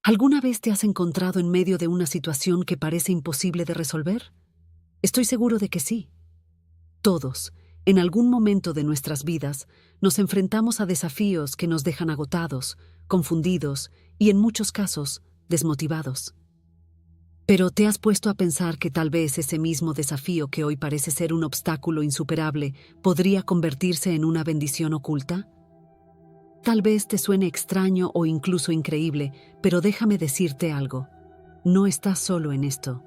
¿Alguna vez te has encontrado en medio de una situación que parece imposible de resolver? Estoy seguro de que sí. Todos, en algún momento de nuestras vidas, nos enfrentamos a desafíos que nos dejan agotados, confundidos y, en muchos casos, desmotivados. Pero ¿te has puesto a pensar que tal vez ese mismo desafío que hoy parece ser un obstáculo insuperable podría convertirse en una bendición oculta? Tal vez te suene extraño o incluso increíble, pero déjame decirte algo. No estás solo en esto.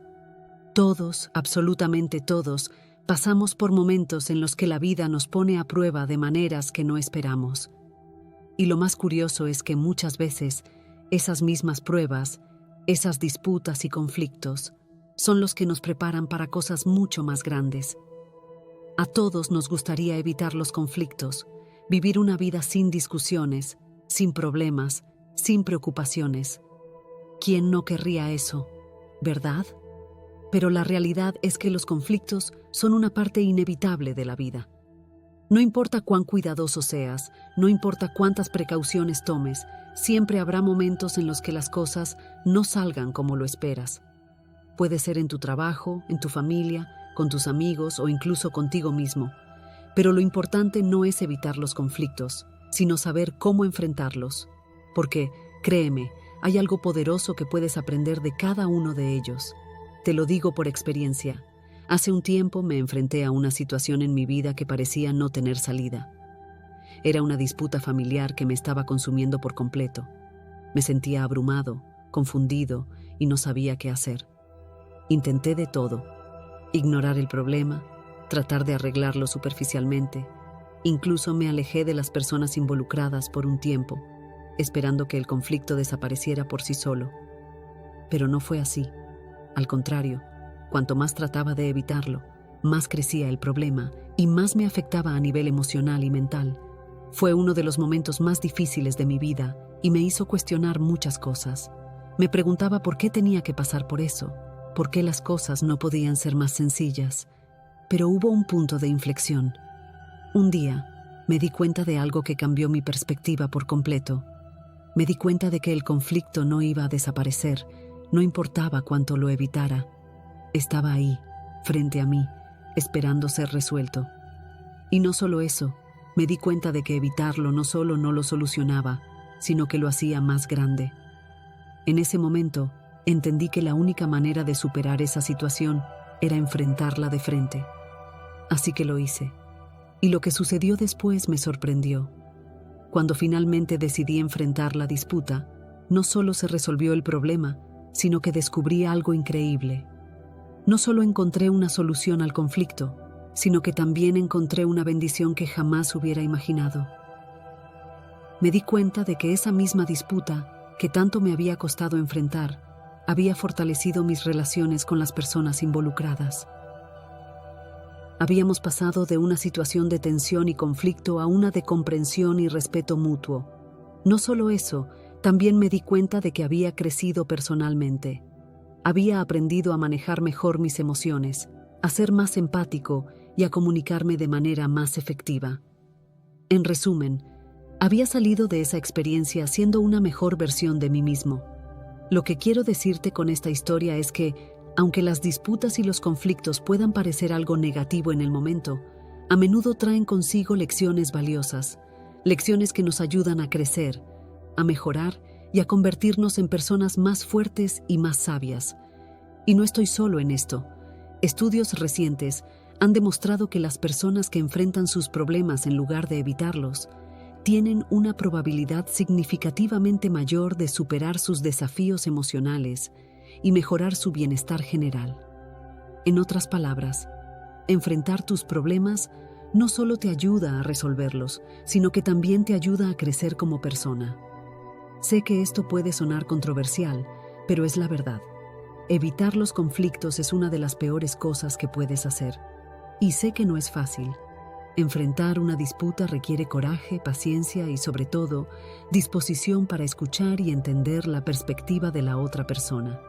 Todos, absolutamente todos, pasamos por momentos en los que la vida nos pone a prueba de maneras que no esperamos. Y lo más curioso es que muchas veces esas mismas pruebas, esas disputas y conflictos, son los que nos preparan para cosas mucho más grandes. A todos nos gustaría evitar los conflictos, vivir una vida sin discusiones, sin problemas, sin preocupaciones. ¿Quién no querría eso? ¿Verdad? Pero la realidad es que los conflictos son una parte inevitable de la vida. No importa cuán cuidadoso seas, no importa cuántas precauciones tomes, siempre habrá momentos en los que las cosas no salgan como lo esperas. Puede ser en tu trabajo, en tu familia, con tus amigos o incluso contigo mismo. Pero lo importante no es evitar los conflictos, sino saber cómo enfrentarlos. Porque, créeme, hay algo poderoso que puedes aprender de cada uno de ellos. Te lo digo por experiencia. Hace un tiempo me enfrenté a una situación en mi vida que parecía no tener salida. Era una disputa familiar que me estaba consumiendo por completo. Me sentía abrumado, confundido y no sabía qué hacer. Intenté de todo: ignorar el problema, tratar de arreglarlo superficialmente. Incluso me alejé de las personas involucradas por un tiempo, esperando que el conflicto desapareciera por sí solo. Pero no fue así. Al contrario, cuanto más trataba de evitarlo, más crecía el problema y más me afectaba a nivel emocional y mental. Fue uno de los momentos más difíciles de mi vida y me hizo cuestionar muchas cosas. Me preguntaba por qué tenía que pasar por eso, por qué las cosas no podían ser más sencillas. Pero hubo un punto de inflexión. Un día, me di cuenta de algo que cambió mi perspectiva por completo. Me di cuenta de que el conflicto no iba a desaparecer, no importaba cuánto lo evitara. Estaba ahí, frente a mí, esperando ser resuelto. Y no solo eso, me di cuenta de que evitarlo no solo no lo solucionaba, sino que lo hacía más grande. En ese momento, entendí que la única manera de superar esa situación era enfrentarla de frente. Así que lo hice. Y lo que sucedió después me sorprendió. Cuando finalmente decidí enfrentar la disputa, no solo se resolvió el problema, sino que descubrí algo increíble. No solo encontré una solución al conflicto, sino que también encontré una bendición que jamás hubiera imaginado. Me di cuenta de que esa misma disputa, que tanto me había costado enfrentar, había fortalecido mis relaciones con las personas involucradas. Habíamos pasado de una situación de tensión y conflicto a una de comprensión y respeto mutuo. No solo eso, también me di cuenta de que había crecido personalmente. Había aprendido a manejar mejor mis emociones, a ser más empático y a comunicarme de manera más efectiva. En resumen, había salido de esa experiencia siendo una mejor versión de mí mismo. Lo que quiero decirte con esta historia es que, aunque las disputas y los conflictos puedan parecer algo negativo en el momento, a menudo traen consigo lecciones valiosas, lecciones que nos ayudan a crecer, a mejorar y a convertirnos en personas más fuertes y más sabias. Y no estoy solo en esto. Estudios recientes han demostrado que las personas que enfrentan sus problemas en lugar de evitarlos tienen una probabilidad significativamente mayor de superar sus desafíos emocionales y mejorar su bienestar general. En otras palabras, enfrentar tus problemas no solo te ayuda a resolverlos, sino que también te ayuda a crecer como persona. Sé que esto puede sonar controversial, pero es la verdad. Evitar los conflictos es una de las peores cosas que puedes hacer. Y sé que no es fácil. Enfrentar una disputa requiere coraje, paciencia y, sobre todo, disposición para escuchar y entender la perspectiva de la otra persona.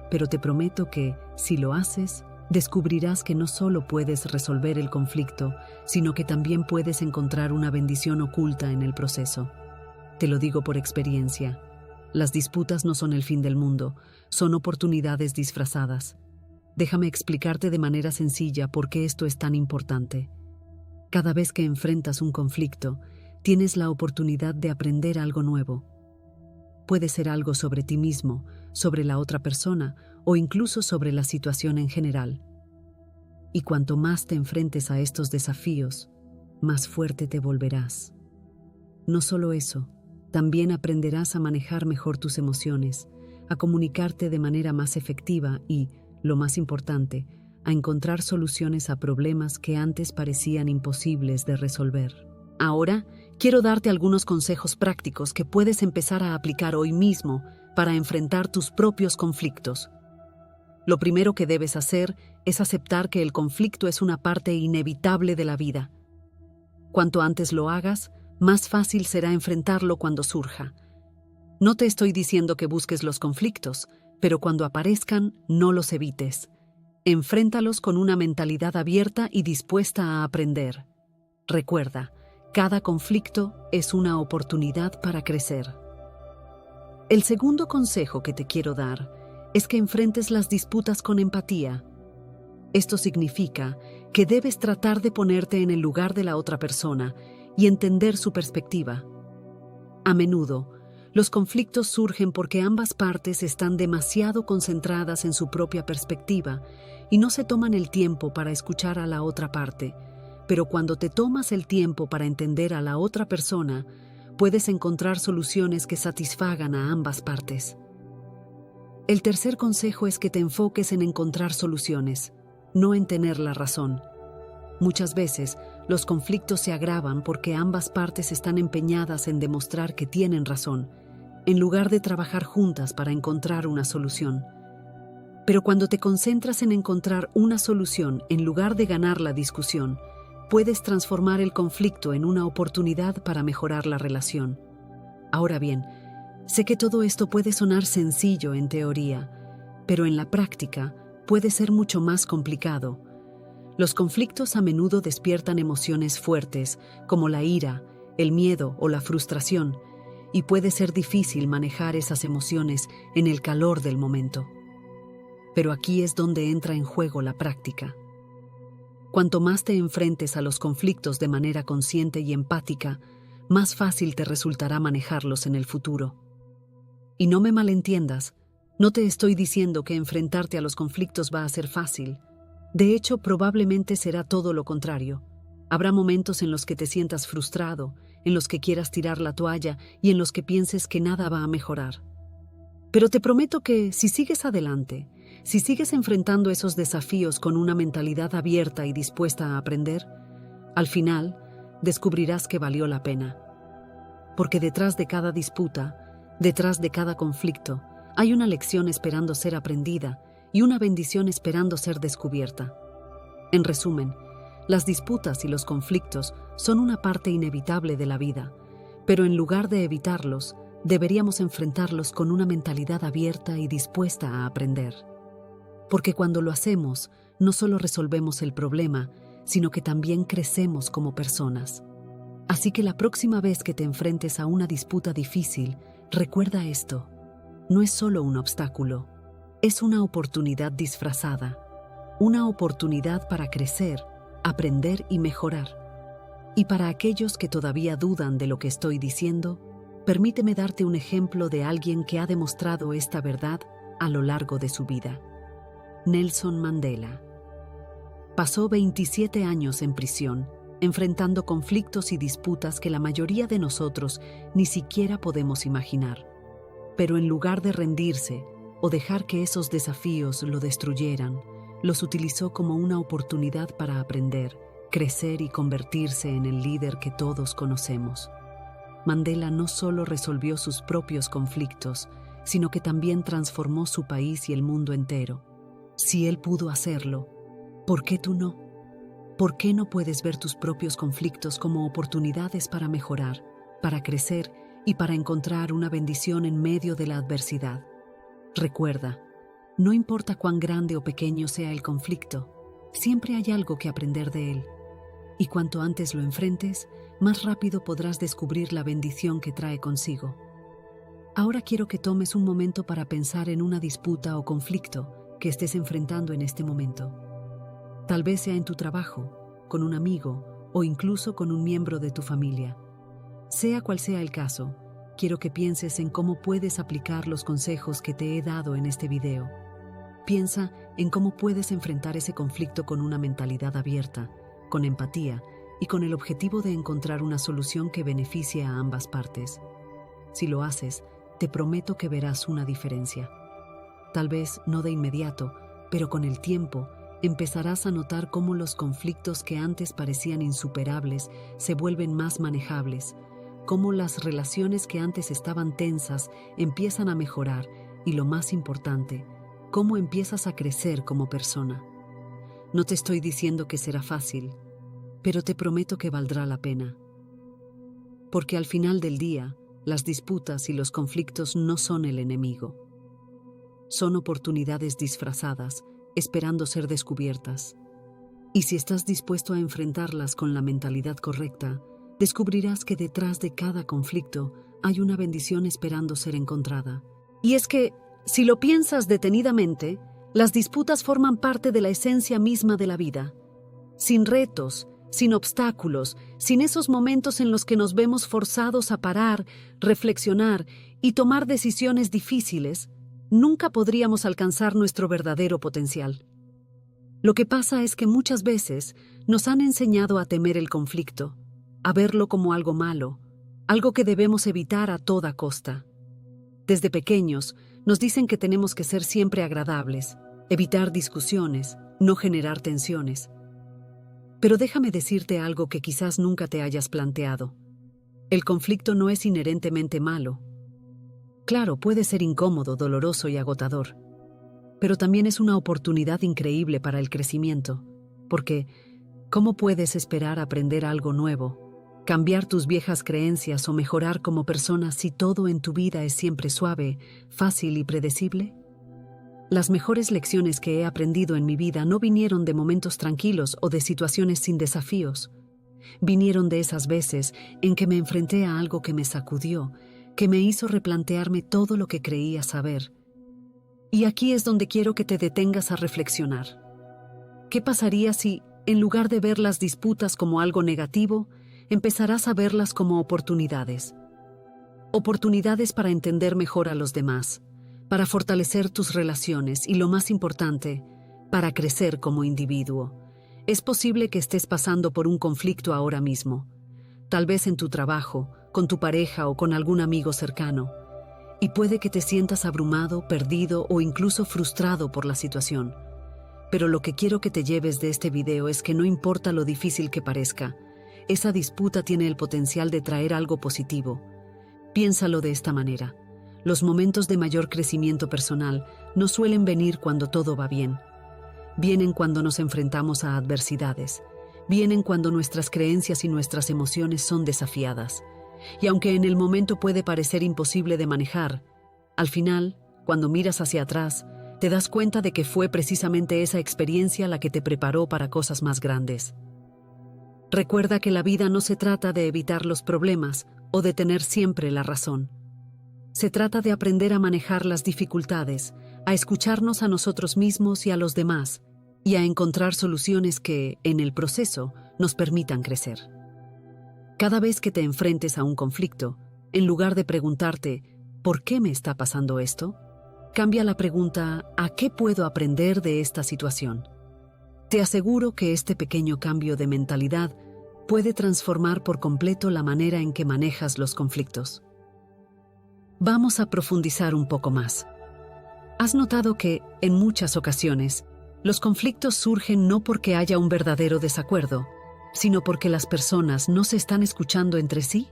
Pero te prometo que, si lo haces, descubrirás que no solo puedes resolver el conflicto, sino que también puedes encontrar una bendición oculta en el proceso. Te lo digo por experiencia. Las disputas no son el fin del mundo, son oportunidades disfrazadas. Déjame explicarte de manera sencilla por qué esto es tan importante. Cada vez que enfrentas un conflicto, tienes la oportunidad de aprender algo nuevo. Puede ser algo sobre ti mismo, sobre la otra persona o incluso sobre la situación en general. Y cuanto más te enfrentes a estos desafíos, más fuerte te volverás. No solo eso, también aprenderás a manejar mejor tus emociones, a comunicarte de manera más efectiva y, lo más importante, a encontrar soluciones a problemas que antes parecían imposibles de resolver. Ahora, quiero darte algunos consejos prácticos que puedes empezar a aplicar hoy mismo para enfrentar tus propios conflictos. Lo primero que debes hacer es aceptar que el conflicto es una parte inevitable de la vida. Cuanto antes lo hagas, más fácil será enfrentarlo cuando surja. No te estoy diciendo que busques los conflictos, pero cuando aparezcan, no los evites. Enfréntalos con una mentalidad abierta y dispuesta a aprender. Recuerda, cada conflicto es una oportunidad para crecer. El segundo consejo que te quiero dar es que enfrentes las disputas con empatía. Esto significa que debes tratar de ponerte en el lugar de la otra persona y entender su perspectiva. A menudo, los conflictos surgen porque ambas partes están demasiado concentradas en su propia perspectiva y no se toman el tiempo para escuchar a la otra parte. Pero cuando te tomas el tiempo para entender a la otra persona, puedes encontrar soluciones que satisfagan a ambas partes. El tercer consejo es que te enfoques en encontrar soluciones, no en tener la razón. Muchas veces, los conflictos se agravan porque ambas partes están empeñadas en demostrar que tienen razón, en lugar de trabajar juntas para encontrar una solución. Pero cuando te concentras en encontrar una solución en lugar de ganar la discusión, puedes transformar el conflicto en una oportunidad para mejorar la relación. Ahora bien, sé que todo esto puede sonar sencillo en teoría, pero en la práctica puede ser mucho más complicado. Los conflictos a menudo despiertan emociones fuertes, como la ira, el miedo o la frustración, y puede ser difícil manejar esas emociones en el calor del momento. Pero aquí es donde entra en juego la práctica. Cuanto más te enfrentes a los conflictos de manera consciente y empática, más fácil te resultará manejarlos en el futuro. Y no me malentiendas, no te estoy diciendo que enfrentarte a los conflictos va a ser fácil. De hecho, probablemente será todo lo contrario. Habrá momentos en los que te sientas frustrado, en los que quieras tirar la toalla y en los que pienses que nada va a mejorar. Pero te prometo que si sigues adelante, si sigues enfrentando esos desafíos con una mentalidad abierta y dispuesta a aprender, al final descubrirás que valió la pena. Porque detrás de cada disputa, detrás de cada conflicto, hay una lección esperando ser aprendida y una bendición esperando ser descubierta. En resumen, las disputas y los conflictos son una parte inevitable de la vida, pero en lugar de evitarlos, deberíamos enfrentarlos con una mentalidad abierta y dispuesta a aprender. Porque cuando lo hacemos, no solo resolvemos el problema, sino que también crecemos como personas. Así que la próxima vez que te enfrentes a una disputa difícil, recuerda esto: no es solo un obstáculo, es una oportunidad disfrazada, una oportunidad para crecer, aprender y mejorar. Y para aquellos que todavía dudan de lo que estoy diciendo, permíteme darte un ejemplo de alguien que ha demostrado esta verdad a lo largo de su vida. Nelson Mandela. Pasó 27 años en prisión, enfrentando conflictos y disputas que la mayoría de nosotros ni siquiera podemos imaginar. Pero en lugar de rendirse o dejar que esos desafíos lo destruyeran, los utilizó como una oportunidad para aprender, crecer y convertirse en el líder que todos conocemos. Mandela no solo resolvió sus propios conflictos, sino que también transformó su país y el mundo entero. Si él pudo hacerlo, ¿por qué tú no? ¿Por qué no puedes ver tus propios conflictos como oportunidades para mejorar, para crecer y para encontrar una bendición en medio de la adversidad? Recuerda, no importa cuán grande o pequeño sea el conflicto, siempre hay algo que aprender de él. Y cuanto antes lo enfrentes, más rápido podrás descubrir la bendición que trae consigo. Ahora quiero que tomes un momento para pensar en una disputa o conflicto que estés enfrentando en este momento. Tal vez sea en tu trabajo, con un amigo o incluso con un miembro de tu familia. Sea cual sea el caso, quiero que pienses en cómo puedes aplicar los consejos que te he dado en este video. Piensa en cómo puedes enfrentar ese conflicto con una mentalidad abierta, con empatía y con el objetivo de encontrar una solución que beneficie a ambas partes. Si lo haces, te prometo que verás una diferencia. Tal vez no de inmediato, pero con el tiempo empezarás a notar cómo los conflictos que antes parecían insuperables se vuelven más manejables, cómo las relaciones que antes estaban tensas empiezan a mejorar y, lo más importante, cómo empiezas a crecer como persona. No te estoy diciendo que será fácil, pero te prometo que valdrá la pena. Porque al final del día, las disputas y los conflictos no son el enemigo. Son oportunidades disfrazadas, esperando ser descubiertas. Y si estás dispuesto a enfrentarlas con la mentalidad correcta, descubrirás que detrás de cada conflicto hay una bendición esperando ser encontrada. Y es que, si lo piensas detenidamente, las disputas forman parte de la esencia misma de la vida. Sin retos, sin obstáculos, sin esos momentos en los que nos vemos forzados a parar, reflexionar y tomar decisiones difíciles, nunca podríamos alcanzar nuestro verdadero potencial. Lo que pasa es que muchas veces nos han enseñado a temer el conflicto, a verlo como algo malo, algo que debemos evitar a toda costa. Desde pequeños, nos dicen que tenemos que ser siempre agradables, evitar discusiones, no generar tensiones. Pero déjame decirte algo que quizás nunca te hayas planteado. El conflicto no es inherentemente malo. Claro, puede ser incómodo, doloroso y agotador, pero también es una oportunidad increíble para el crecimiento, porque ¿cómo puedes esperar aprender algo nuevo, cambiar tus viejas creencias o mejorar como persona si todo en tu vida es siempre suave, fácil y predecible? Las mejores lecciones que he aprendido en mi vida no vinieron de momentos tranquilos o de situaciones sin desafíos. Vinieron de esas veces en que me enfrenté a algo que me sacudió, que me hizo replantearme todo lo que creía saber. Y aquí es donde quiero que te detengas a reflexionar. ¿Qué pasaría si, en lugar de ver las disputas como algo negativo, empezarás a verlas como oportunidades? Oportunidades para entender mejor a los demás, para fortalecer tus relaciones y, lo más importante, para crecer como individuo. Es posible que estés pasando por un conflicto ahora mismo, tal vez en tu trabajo, con tu pareja o con algún amigo cercano, y puede que te sientas abrumado, perdido o incluso frustrado por la situación. Pero lo que quiero que te lleves de este video es que no importa lo difícil que parezca, esa disputa tiene el potencial de traer algo positivo. Piénsalo de esta manera. Los momentos de mayor crecimiento personal no suelen venir cuando todo va bien. Vienen cuando nos enfrentamos a adversidades. Vienen cuando nuestras creencias y nuestras emociones son desafiadas. Y aunque en el momento puede parecer imposible de manejar, al final, cuando miras hacia atrás, te das cuenta de que fue precisamente esa experiencia la que te preparó para cosas más grandes. Recuerda que la vida no se trata de evitar los problemas o de tener siempre la razón. Se trata de aprender a manejar las dificultades, a escucharnos a nosotros mismos y a los demás, y a encontrar soluciones que, en el proceso, nos permitan crecer. Cada vez que te enfrentes a un conflicto, en lugar de preguntarte ¿por qué me está pasando esto?, cambia la pregunta ¿a qué puedo aprender de esta situación? Te aseguro que este pequeño cambio de mentalidad puede transformar por completo la manera en que manejas los conflictos. Vamos a profundizar un poco más. ¿Has notado que, en muchas ocasiones, los conflictos surgen no porque haya un verdadero desacuerdo, sino porque las personas no se están escuchando entre sí?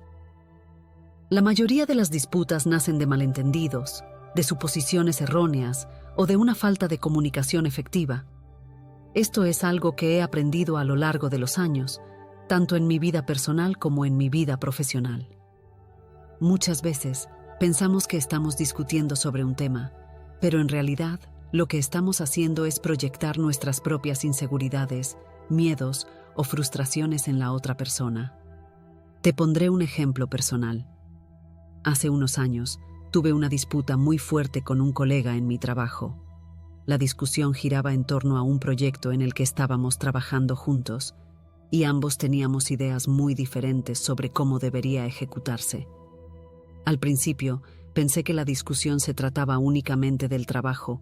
La mayoría de las disputas nacen de malentendidos, de suposiciones erróneas o de una falta de comunicación efectiva. Esto es algo que he aprendido a lo largo de los años, tanto en mi vida personal como en mi vida profesional. Muchas veces pensamos que estamos discutiendo sobre un tema, pero en realidad lo que estamos haciendo es proyectar nuestras propias inseguridades, miedos o frustraciones en la otra persona. Te pondré un ejemplo personal. Hace unos años, Tuve una disputa muy fuerte con un colega en mi trabajo. La discusión giraba en torno a un proyecto en el que estábamos trabajando juntos, y ambos teníamos ideas muy diferentes sobre cómo debería ejecutarse. Al principio, pensé que la discusión se trataba únicamente del trabajo,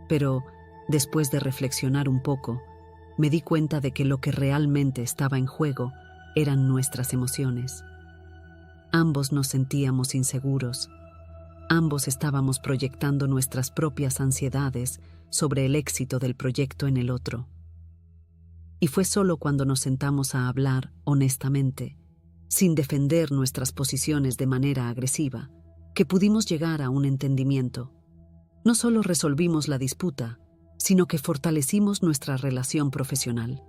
pero, después de reflexionar un poco, me di cuenta de que lo que realmente estaba en juego eran nuestras emociones. Ambos nos sentíamos inseguros. Ambos estábamos proyectando nuestras propias ansiedades sobre el éxito del proyecto en el otro. Y fue solo cuando nos sentamos a hablar honestamente, sin defender nuestras posiciones de manera agresiva, que pudimos llegar a un entendimiento. No solo resolvimos la disputa, sino que fortalecimos nuestra relación profesional.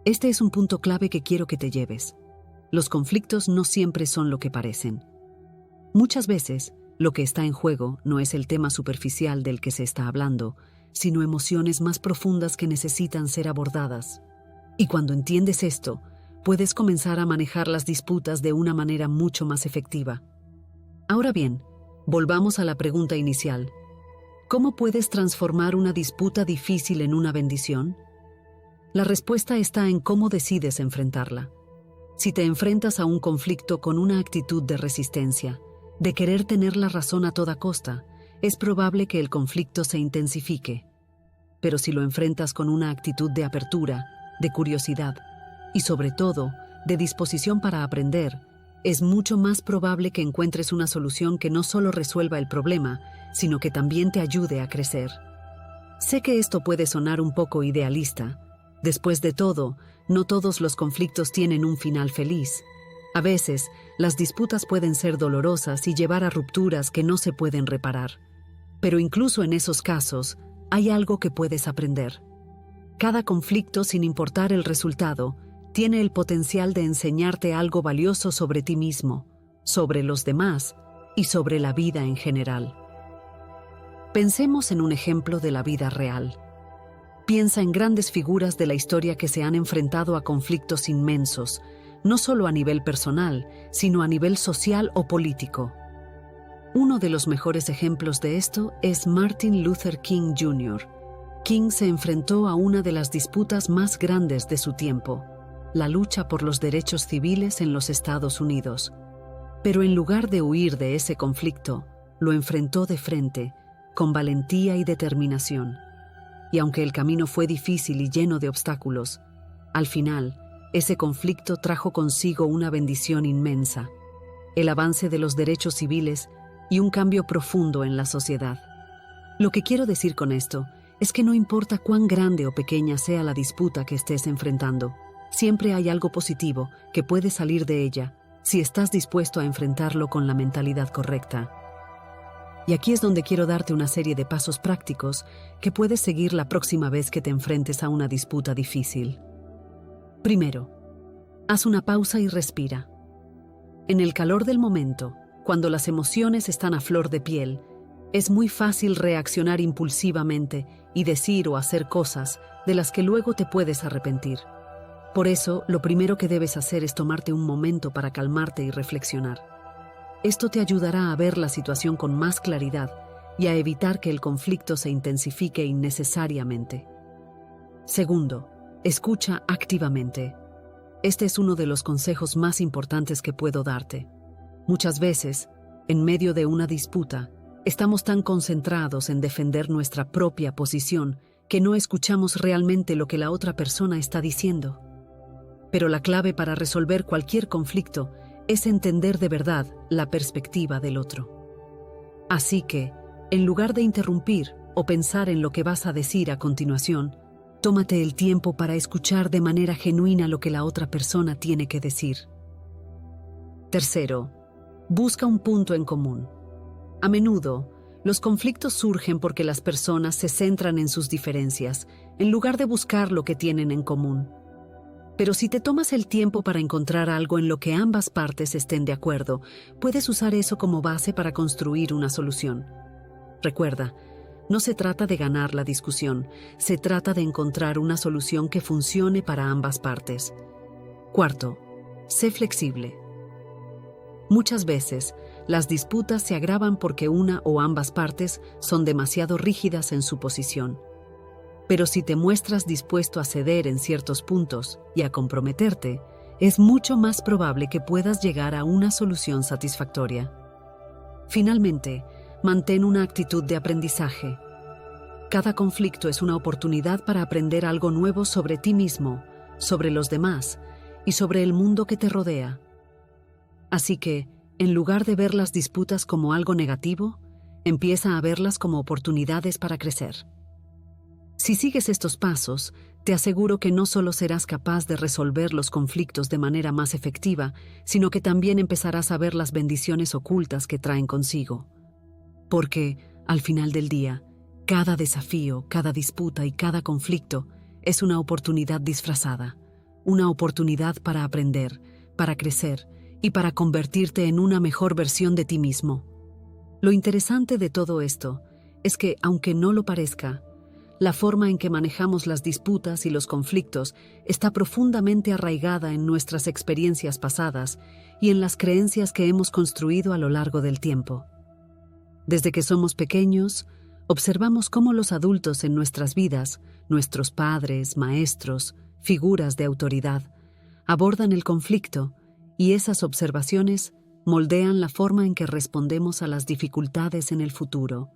Este es un punto clave que quiero que te lleves. Los conflictos no siempre son lo que parecen. Muchas veces, lo que está en juego no es el tema superficial del que se está hablando, sino emociones más profundas que necesitan ser abordadas. Y cuando entiendes esto, puedes comenzar a manejar las disputas de una manera mucho más efectiva. Ahora bien, volvamos a la pregunta inicial. ¿Cómo puedes transformar una disputa difícil en una bendición? La respuesta está en cómo decides enfrentarla. Si te enfrentas a un conflicto con una actitud de resistencia, de querer tener la razón a toda costa, es probable que el conflicto se intensifique. Pero si lo enfrentas con una actitud de apertura, de curiosidad y, sobre todo, de disposición para aprender, es mucho más probable que encuentres una solución que no solo resuelva el problema, sino que también te ayude a crecer. Sé que esto puede sonar un poco idealista. Después de todo, no todos los conflictos tienen un final feliz. A veces, las disputas pueden ser dolorosas y llevar a rupturas que no se pueden reparar. Pero incluso en esos casos, hay algo que puedes aprender. Cada conflicto, sin importar el resultado, tiene el potencial de enseñarte algo valioso sobre ti mismo, sobre los demás y sobre la vida en general. Pensemos en un ejemplo de la vida real. Piensa en grandes figuras de la historia que se han enfrentado a conflictos inmensos, no solo a nivel personal, sino a nivel social o político. Uno de los mejores ejemplos de esto es Martin Luther King Jr. King se enfrentó a una de las disputas más grandes de su tiempo, la lucha por los derechos civiles en los Estados Unidos. Pero en lugar de huir de ese conflicto, lo enfrentó de frente, con valentía y determinación. Y aunque el camino fue difícil y lleno de obstáculos, al final, ese conflicto trajo consigo una bendición inmensa, el avance de los derechos civiles y un cambio profundo en la sociedad. Lo que quiero decir con esto es que no importa cuán grande o pequeña sea la disputa que estés enfrentando, siempre hay algo positivo que puede salir de ella si estás dispuesto a enfrentarlo con la mentalidad correcta. Y aquí es donde quiero darte una serie de pasos prácticos que puedes seguir la próxima vez que te enfrentes a una disputa difícil. Primero, haz una pausa y respira. En el calor del momento, cuando las emociones están a flor de piel, es muy fácil reaccionar impulsivamente y decir o hacer cosas de las que luego te puedes arrepentir. Por eso, lo primero que debes hacer es tomarte un momento para calmarte y reflexionar. Esto te ayudará a ver la situación con más claridad y a evitar que el conflicto se intensifique innecesariamente. Segundo, escucha activamente. Este es uno de los consejos más importantes que puedo darte. Muchas veces, en medio de una disputa, estamos tan concentrados en defender nuestra propia posición que no escuchamos realmente lo que la otra persona está diciendo. Pero la clave para resolver cualquier conflicto es entender de verdad la perspectiva del otro. Así que, en lugar de interrumpir o pensar en lo que vas a decir a continuación, tómate el tiempo para escuchar de manera genuina lo que la otra persona tiene que decir. Tercero, busca un punto en común. A menudo, los conflictos surgen porque las personas se centran en sus diferencias, en lugar de buscar lo que tienen en común. Pero si te tomas el tiempo para encontrar algo en lo que ambas partes estén de acuerdo, puedes usar eso como base para construir una solución. Recuerda, no se trata de ganar la discusión, se trata de encontrar una solución que funcione para ambas partes. Cuarto, sé flexible. Muchas veces, las disputas se agravan porque una o ambas partes son demasiado rígidas en su posición. Pero si te muestras dispuesto a ceder en ciertos puntos y a comprometerte, es mucho más probable que puedas llegar a una solución satisfactoria. Finalmente, mantén una actitud de aprendizaje. Cada conflicto es una oportunidad para aprender algo nuevo sobre ti mismo, sobre los demás y sobre el mundo que te rodea. Así que, en lugar de ver las disputas como algo negativo, empieza a verlas como oportunidades para crecer. Si sigues estos pasos, te aseguro que no solo serás capaz de resolver los conflictos de manera más efectiva, sino que también empezarás a ver las bendiciones ocultas que traen consigo. Porque, al final del día, cada desafío, cada disputa y cada conflicto es una oportunidad disfrazada, una oportunidad para aprender, para crecer y para convertirte en una mejor versión de ti mismo. Lo interesante de todo esto es que, aunque no lo parezca, la forma en que manejamos las disputas y los conflictos está profundamente arraigada en nuestras experiencias pasadas y en las creencias que hemos construido a lo largo del tiempo. Desde que somos pequeños, observamos cómo los adultos en nuestras vidas, nuestros padres, maestros, figuras de autoridad, abordan el conflicto, y esas observaciones moldean la forma en que respondemos a las dificultades en el futuro.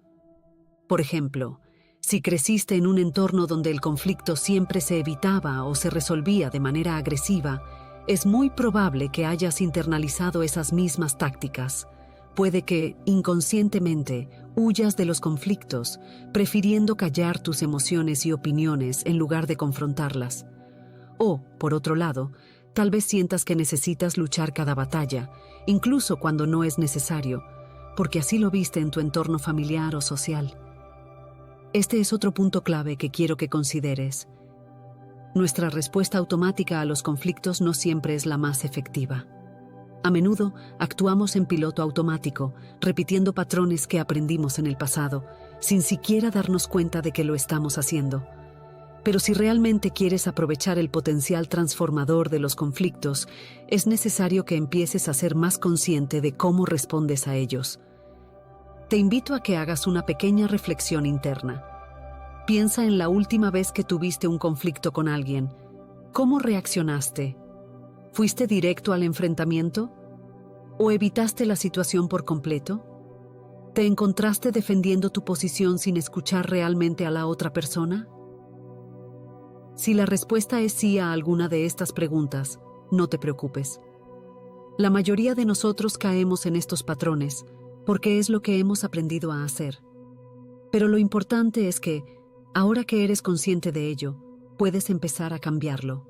Por ejemplo, si creciste en un entorno donde el conflicto siempre se evitaba o se resolvía de manera agresiva, es muy probable que hayas internalizado esas mismas tácticas. Puede que, inconscientemente, huyas de los conflictos, prefiriendo callar tus emociones y opiniones en lugar de confrontarlas. O, por otro lado, tal vez sientas que necesitas luchar cada batalla, incluso cuando no es necesario, porque así lo viste en tu entorno familiar o social. Este es otro punto clave que quiero que consideres. Nuestra respuesta automática a los conflictos no siempre es la más efectiva. A menudo actuamos en piloto automático, repitiendo patrones que aprendimos en el pasado, sin siquiera darnos cuenta de que lo estamos haciendo. Pero si realmente quieres aprovechar el potencial transformador de los conflictos, es necesario que empieces a ser más consciente de cómo respondes a ellos. Te invito a que hagas una pequeña reflexión interna. Piensa en la última vez que tuviste un conflicto con alguien. ¿Cómo reaccionaste? ¿Fuiste directo al enfrentamiento? ¿O evitaste la situación por completo? ¿Te encontraste defendiendo tu posición sin escuchar realmente a la otra persona? Si la respuesta es sí a alguna de estas preguntas, no te preocupes. La mayoría de nosotros caemos en estos patrones porque es lo que hemos aprendido a hacer. Pero lo importante es que, ahora que eres consciente de ello, puedes empezar a cambiarlo.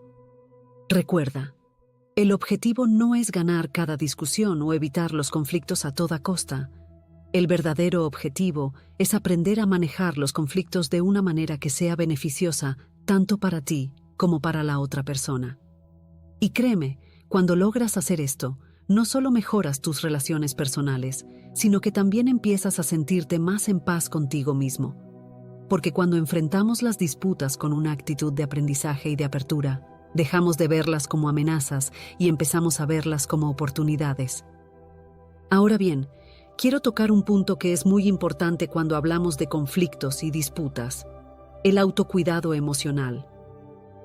Recuerda, el objetivo no es ganar cada discusión o evitar los conflictos a toda costa. El verdadero objetivo es aprender a manejar los conflictos de una manera que sea beneficiosa tanto para ti como para la otra persona. Y créeme, cuando logras hacer esto, no solo mejoras tus relaciones personales, sino que también empiezas a sentirte más en paz contigo mismo. Porque cuando enfrentamos las disputas con una actitud de aprendizaje y de apertura, dejamos de verlas como amenazas y empezamos a verlas como oportunidades. Ahora bien, quiero tocar un punto que es muy importante cuando hablamos de conflictos y disputas: el autocuidado emocional.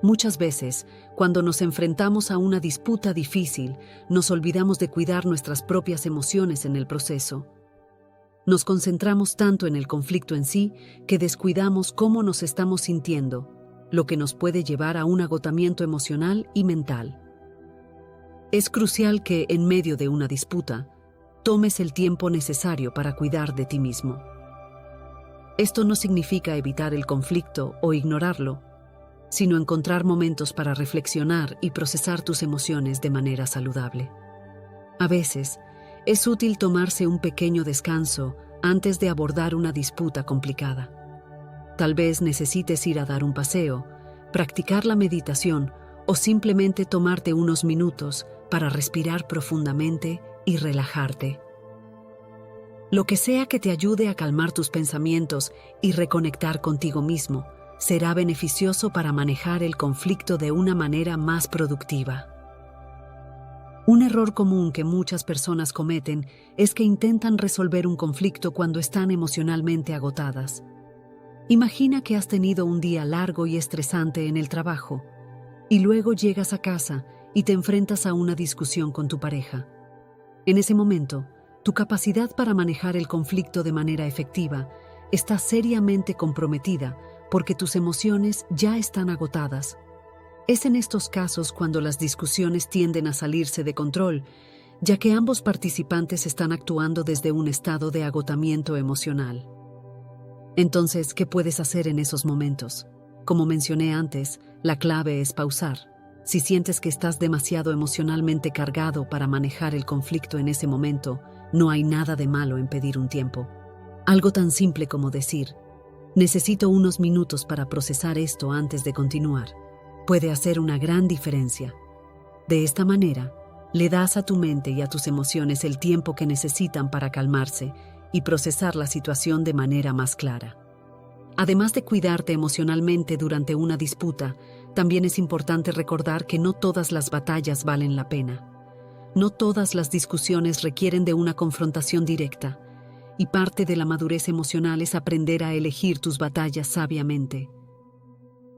Muchas veces, cuando nos enfrentamos a una disputa difícil, nos olvidamos de cuidar nuestras propias emociones en el proceso. Nos concentramos tanto en el conflicto en sí que descuidamos cómo nos estamos sintiendo, lo que nos puede llevar a un agotamiento emocional y mental. Es crucial que, en medio de una disputa, tomes el tiempo necesario para cuidar de ti mismo. Esto no significa evitar el conflicto o ignorarlo, sino encontrar momentos para reflexionar y procesar tus emociones de manera saludable. A veces, es útil tomarse un pequeño descanso antes de abordar una disputa complicada. Tal vez necesites ir a dar un paseo, practicar la meditación o simplemente tomarte unos minutos para respirar profundamente y relajarte. Lo que sea que te ayude a calmar tus pensamientos y reconectar contigo mismo será beneficioso para manejar el conflicto de una manera más productiva. Un error común que muchas personas cometen es que intentan resolver un conflicto cuando están emocionalmente agotadas. Imagina que has tenido un día largo y estresante en el trabajo, y luego llegas a casa y te enfrentas a una discusión con tu pareja. En ese momento, tu capacidad para manejar el conflicto de manera efectiva está seriamente comprometida porque tus emociones ya están agotadas. Es en estos casos cuando las discusiones tienden a salirse de control, ya que ambos participantes están actuando desde un estado de agotamiento emocional. Entonces, ¿qué puedes hacer en esos momentos? Como mencioné antes, la clave es pausar. Si sientes que estás demasiado emocionalmente cargado para manejar el conflicto en ese momento, no hay nada de malo en pedir un tiempo. Algo tan simple como decir, necesito unos minutos para procesar esto antes de continuar, puede hacer una gran diferencia. De esta manera, le das a tu mente y a tus emociones el tiempo que necesitan para calmarse y procesar la situación de manera más clara. Además de cuidarte emocionalmente durante una disputa, también es importante recordar que no todas las batallas valen la pena. No todas las discusiones requieren de una confrontación directa, y parte de la madurez emocional es aprender a elegir tus batallas sabiamente.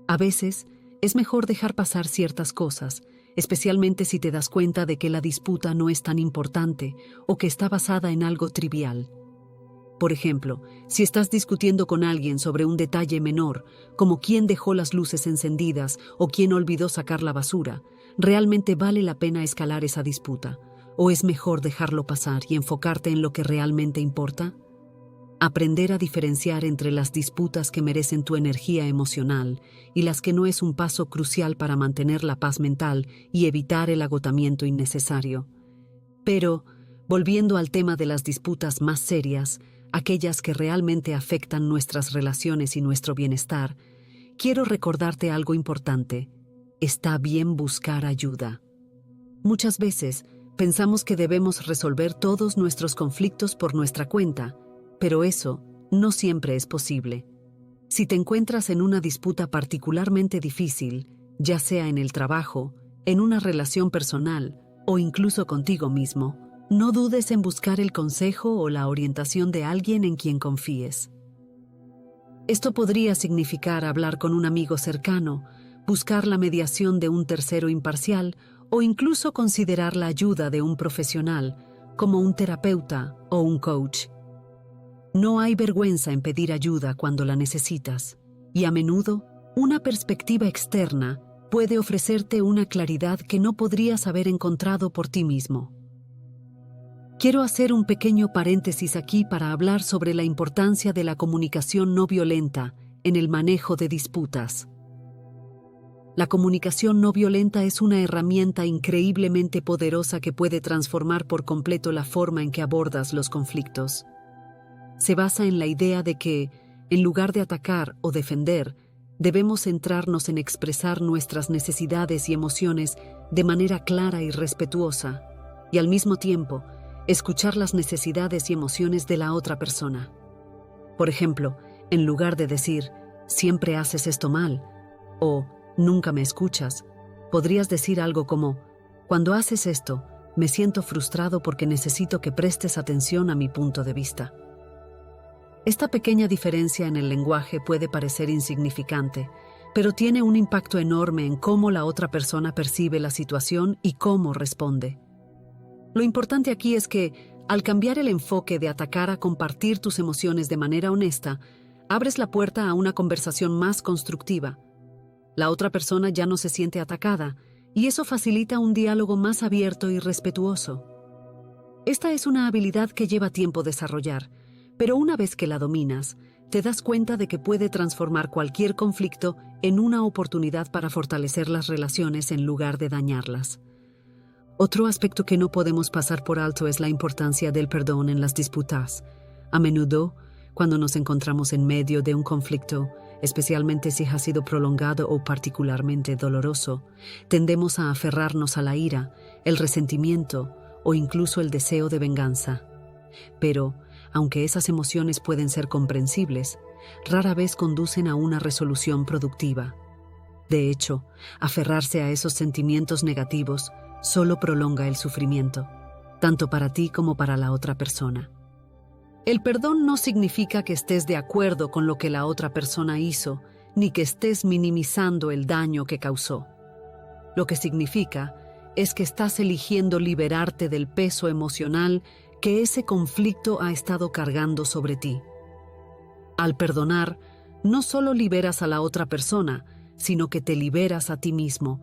A veces, es mejor dejar pasar ciertas cosas, especialmente si te das cuenta de que la disputa no es tan importante o que está basada en algo trivial. Por ejemplo, si estás discutiendo con alguien sobre un detalle menor, como quién dejó las luces encendidas o quién olvidó sacar la basura, ¿realmente vale la pena escalar esa disputa? ¿O es mejor dejarlo pasar y enfocarte en lo que realmente importa? Aprender a diferenciar entre las disputas que merecen tu energía emocional y las que no es un paso crucial para mantener la paz mental y evitar el agotamiento innecesario. Pero, volviendo al tema de las disputas más serias, aquellas que realmente afectan nuestras relaciones y nuestro bienestar, quiero recordarte algo importante. Está bien buscar ayuda. Muchas veces pensamos que debemos resolver todos nuestros conflictos por nuestra cuenta, pero eso no siempre es posible. Si te encuentras en una disputa particularmente difícil, ya sea en el trabajo, en una relación personal o incluso contigo mismo, no dudes en buscar el consejo o la orientación de alguien en quien confíes. Esto podría significar hablar con un amigo cercano, buscar la mediación de un tercero imparcial o incluso considerar la ayuda de un profesional, como un terapeuta o un coach. No hay vergüenza en pedir ayuda cuando la necesitas, y a menudo, una perspectiva externa puede ofrecerte una claridad que no podrías haber encontrado por ti mismo. Quiero hacer un pequeño paréntesis aquí para hablar sobre la importancia de la comunicación no violenta en el manejo de disputas. La comunicación no violenta es una herramienta increíblemente poderosa que puede transformar por completo la forma en que abordas los conflictos. Se basa en la idea de que, en lugar de atacar o defender, debemos centrarnos en expresar nuestras necesidades y emociones de manera clara y respetuosa, y al mismo tiempo, escuchar las necesidades y emociones de la otra persona. Por ejemplo, en lugar de decir, siempre haces esto mal, o nunca me escuchas, podrías decir algo como, cuando haces esto, me siento frustrado porque necesito que prestes atención a mi punto de vista. Esta pequeña diferencia en el lenguaje puede parecer insignificante, pero tiene un impacto enorme en cómo la otra persona percibe la situación y cómo responde. Lo importante aquí es que, al cambiar el enfoque de atacar a compartir tus emociones de manera honesta, abres la puerta a una conversación más constructiva. La otra persona ya no se siente atacada, y eso facilita un diálogo más abierto y respetuoso. Esta es una habilidad que lleva tiempo desarrollar, pero una vez que la dominas, te das cuenta de que puede transformar cualquier conflicto en una oportunidad para fortalecer las relaciones en lugar de dañarlas. Otro aspecto que no podemos pasar por alto es la importancia del perdón en las disputas. A menudo, cuando nos encontramos en medio de un conflicto, especialmente si ha sido prolongado o particularmente doloroso, tendemos a aferrarnos a la ira, el resentimiento o incluso el deseo de venganza. Pero, aunque esas emociones pueden ser comprensibles, rara vez conducen a una resolución productiva. De hecho, aferrarse a esos sentimientos negativos solo prolonga el sufrimiento, tanto para ti como para la otra persona. El perdón no significa que estés de acuerdo con lo que la otra persona hizo, ni que estés minimizando el daño que causó. Lo que significa es que estás eligiendo liberarte del peso emocional que ese conflicto ha estado cargando sobre ti. Al perdonar, no solo liberas a la otra persona, sino que te liberas a ti mismo